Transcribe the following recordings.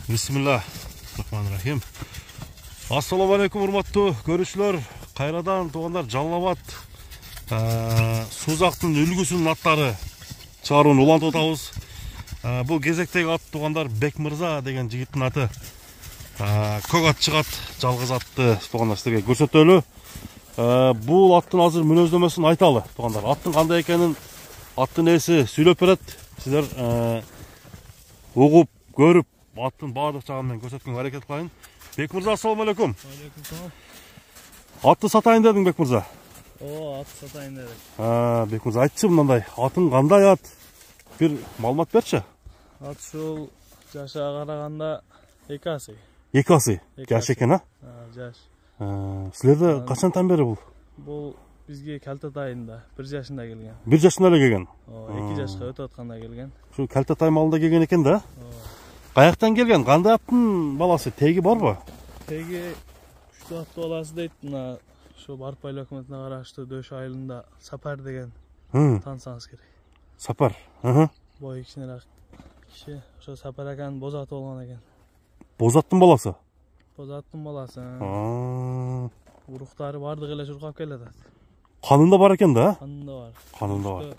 Bismillahirrahmanirrahim. Assalamu alaikum урматтуу көрүүчүлөр. Кайрадан туугандар Жалал-Абад Сузактын үлгүсүнүн аттары чыгарууну улантып атабыз. Бул кезектеги ат туугандар Бекмырза деген жигиттин аты. Көк ат чыгат, жалгыз атты туугандар силерге көрсөтөлү. Бул аттын азыр мүнөздөмөсүн айталы туугандар. Аттын кандай экенин аттын ээси сүйлөп берет. Силер угуп, көрүп, аттын баардык жагын мен көрсөткөнгө аракет кылайын. Бекмырза, ассаламу алейкум. Алейкум салам. Атты сатайын дедиң, Бекмырза. Атты сатайын дедик. Бекмырза, айтчы мындай, атын кандай ат? Бир маалымат берчи. Ат ушул жашага караганда 2 асы. 2 асы. Жаш экен, а? Жаш. Силерде качантан бери бул? Бул бизге Калтат айында 1 жашында келген. 1 жашында эле келген. 2 жашка өтүп атканда келген. Şu Калтат аймагында келген экен да? Каяктан келген? Кандай аттын баласы? Теги барбы? Теги күчтүү аттуу баласы дейт. Мына ошо Барпайлы өкмөтүнө караштуу Дөш айылында Сапар деген тансаңыз керек. Сапар. Бой кичинерээк киши. Ошо Сапар аканын бозаты болгон экен. Бозаттын баласы? Бозаттын баласы. Уруктары бардыгы эле чуркап келатат. Канында бар экен да? Канында бар. Канында бар.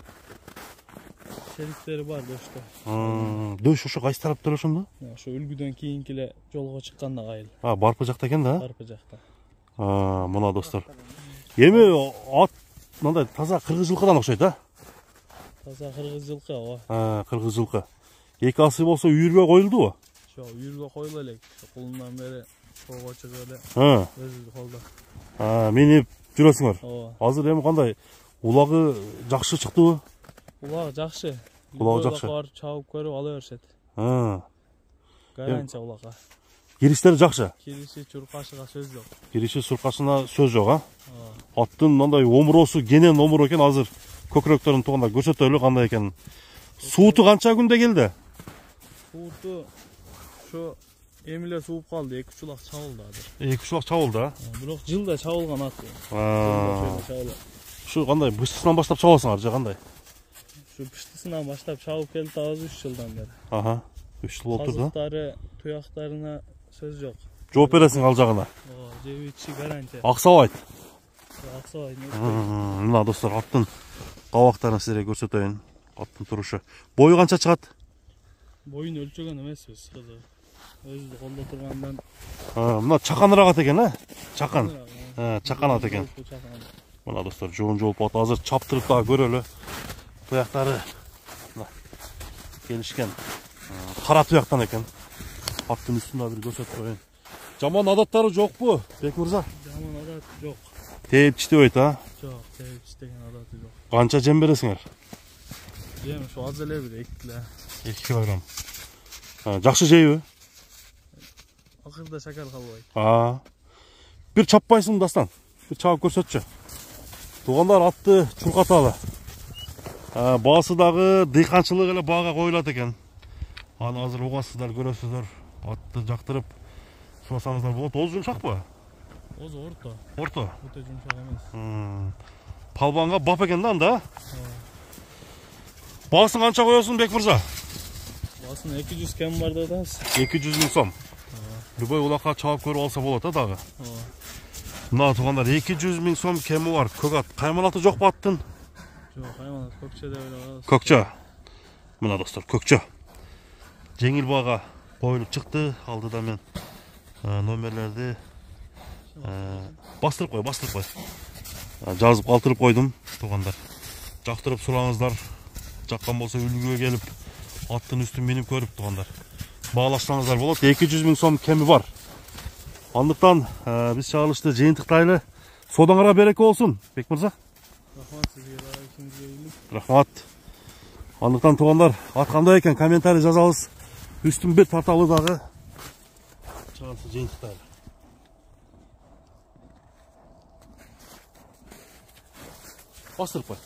Шериктери бар Дөштө. Дөш ошо кайсы тарапта ошондо? Ошо үлгүдөн кийинки эле жолго чыкканда айыл. Барпы жакта экен да? Барпы жакта. Мына достор. Эми ат мындай таза кыргыз жылкыдан окшойт, а? Таза кыргыз жылкы, кыргыз жылкы. 2 асы болсо үйүргө коюлдубу? Жок, үйүргө коюла элек. Кулундан бери тоого чыгып эле. Өзү колдо. Минип жүрөсүңөр. Азыр эми кандай? Улагы жакшы чыктыбы? Улаг жакшы. Улагы жакшы. Чабып көрүп ала беришет. Гарантия улагга. Кириштери жакшы. Кириши чуркашыга сөз жок. Кириши чуркашына сөз жок, а? Аттын мындай омуросу кенен омур экен, азыр көкүрөктөрүн тууганда көрсөтөлү кандай экенин. Сууту канча күндө келди? Сууту ошо эми эле сууп калды, 2-3 улак чабылды азыр. 2-3 улак чабылды, а? Бирок жылда чабылган ат. Ушу кандай быштысынан баштап чабасыңар же кандай? Ушу быштысынан баштап чабып келип атабыз 3 жылдан бери. 3 жыл болуптур да? Казыктары, туяктарына сөз жок. Жооп бересиң ал жагына. Жеби ичи гарантия. Аксабайт. Аксабайт. Мына достор, аттын кабактарын силерге көрсөтөйүн. Аттын турушу. Бою канча чыгат? Боюн өлчөгөн эмеспиз, кызы. Өзү колдо тургандан. Мына чаканыраак ат экен, а? Чакан. Чакан ат экен. Мына достор, жоон жоолуп ат. Азыр чаптырып дагы көрөлү. Туяктары келишкен. Кара туяктан экен. Аттын үстүндө бир көрсөтүп коеюн. Жаман адаттары жокпу, Бекмырза? Жаман адат жок. Тээп читебейт, а? Жок, тээп читеген адаты жок. Канча жем бересиңер? Жем ошо аз эле бир 2 кило. 2 килограмм. Жакшы жейби? Акырда шакар калбайт. Бир чаппайсың дастан. Бир чабып көрсөтчү. Туугандар, атты чуркаталы. Баасы дагы дыйканчылык эле баага коюлат экен. Аны азыр угасыздар, көрөсүздөр. Атты жактырып субасаңыздар болот. Оозу жумшакпы? Оозу орто. Орто. Өтө жумшак эмес. Палбанга бап экен да анда. Баасын канча коесуң, Бекмырза? Баасын 200 кем бар деп атабыз. 200 миң сом. Любой улакка чабып көрүп алса болот, а дагы? Мына туугандар, 200 миң сом кеми бар. Көк ат. Кайманаты жокпу аттын? Жок, кайманат көкчө деп эле. Көкчө. Мына достор, көкчө. Жеңил баага коюлуп чыкты. Алдыда мен номерлерди бастырып кой. Жазып калтырып койдум, туугандар. Жактырып сураңыздар. Жаккан болсо үлгүгө келип, аттын үстүн минип көрүп, туугандар. Баалашсаңыздар болот. 200 миң сом кеми бар. Андыктан биз чыгарылышты жыйынтыктайлы. Содоңарга береке болсун, Бекмырза. Рахмат сизге дагы, ишиңизге ийгилик. Рахмат. Андыктан туугандар, ат кандай экен комментарий жазабыз. Үстүн бир тарталы дагы. Чыгарылышты жыйынтыктайлы. Бастырып кой.